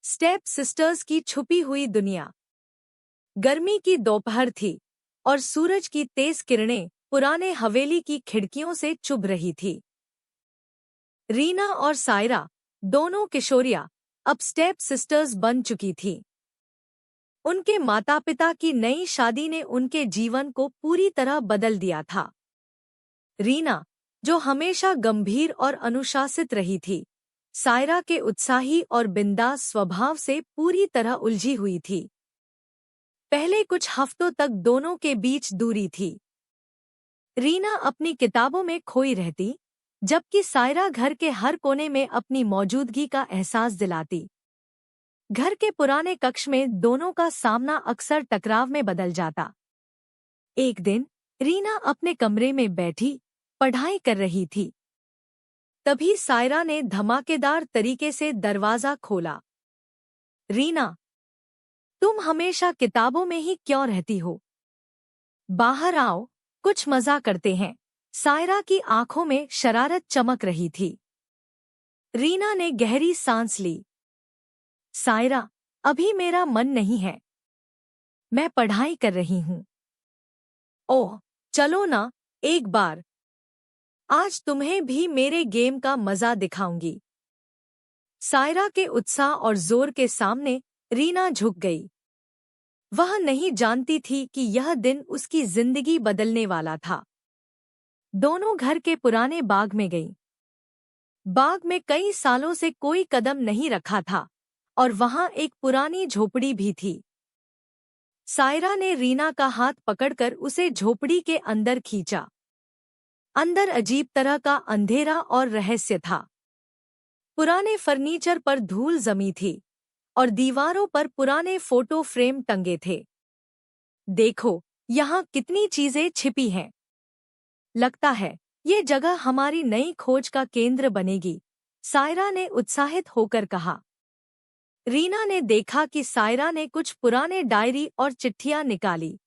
Step sisters की छुपी हुई दुनिया। गर्मी की दोपहर थी और सूरज की तेज किरणें पुराने हवेली की खिड़कियों से चुभ रही थी। रीना और सायरा, दोनों किशोरियां, अब स्टेप सिस्टर्स बन चुकी थीं। उनके माता-पिता की नई शादी ने उनके जीवन को पूरी तरह बदल दिया था। रीना, जो हमेशा गंभीर और अनुशासित रही थी, सायरा के उत्साही और बिंदास स्वभाव से पूरी तरह उलझी हुई थी। पहले कुछ हफ्तों तक दोनों के बीच दूरी थी। रीना अपनी किताबों में खोई रहती, जबकि सायरा घर के हर कोने में अपनी मौजूदगी का एहसास दिलाती। घर के पुराने कक्ष में दोनों का सामना अक्सर टकराव में बदल जाता। एक दिन रीना अपने कमरे में बैठी पढ़ाई कर रही थी। तभी सायरा ने धमाकेदार तरीके से दरवाजा खोला। रीना, तुम हमेशा किताबों में ही क्यों रहती हो? बाहर आओ, कुछ मजा करते हैं। सायरा की आंखों में शरारत चमक रही थी। रीना ने गहरी सांस ली। सायरा, अभी मेरा मन नहीं है। मैं पढ़ाई कर रही हूँ। ओह, चलो ना, एक बार। आज तुम्हें भी मेरे गेम का मजा दिखाऊंगी। सायरा के उत्साह और जोर के सामने रीना झुक गई। वह नहीं जानती थी कि यह दिन उसकी जिंदगी बदलने वाला था। दोनों घर के पुराने बाग में गईं। बाग में कई सालों से कोई कदम नहीं रखा था और वहां एक पुरानी झोपड़ी भी थी। सायरा ने रीना का हाथ पकड़कर उसे झोपड़ी के अंदर खींचा। अंदर अजीब तरह का अंधेरा और रहस्य था। पुराने फर्नीचर पर धूल जमी थी और दीवारों पर पुराने फोटो फ्रेम टंगे थे। देखो, यहाँ कितनी चीजें छिपी हैं। लगता है ये जगह हमारी नई खोज का केंद्र बनेगी, सायरा ने उत्साहित होकर कहा। रीना ने देखा कि सायरा ने कुछ पुराने डायरी और चिट्ठियां निकाली।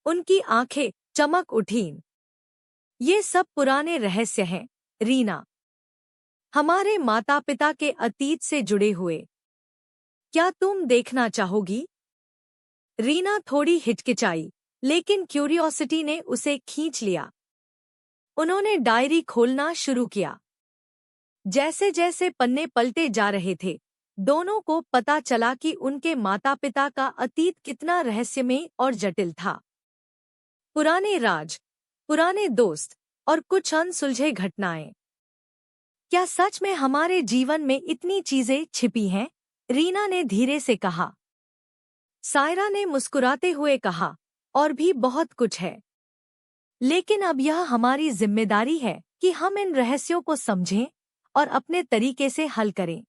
उनकी आंखें चमक उठीं। ये सब पुराने रहस्य हैं, रीना। हमारे माता-पिता के अतीत से जुड़े हुए। क्या तुम देखना चाहोगी? रीना थोड़ी हिचकिचाई, लेकिन क्यूरियोसिटी ने उसे खींच लिया। उन्होंने डायरी खोलना शुरू किया। जैसे जैसे पन्ने पलटे जा रहे थे, दोनों को पता चला कि उनके माता-पिता का अतीत कितना रहस्यमय और जटिल था। पुराने राज, पुराने दोस्त और कुछ अनसुलझे घटनाएं। क्या सच में हमारे जीवन में इतनी चीजें छिपी हैं? रीना ने धीरे से कहा। सायरा ने मुस्कुराते हुए कहा, और भी बहुत कुछ है। लेकिन अब यह हमारी जिम्मेदारी है कि हम इन रहस्यों को समझें और अपने तरीके से हल करें।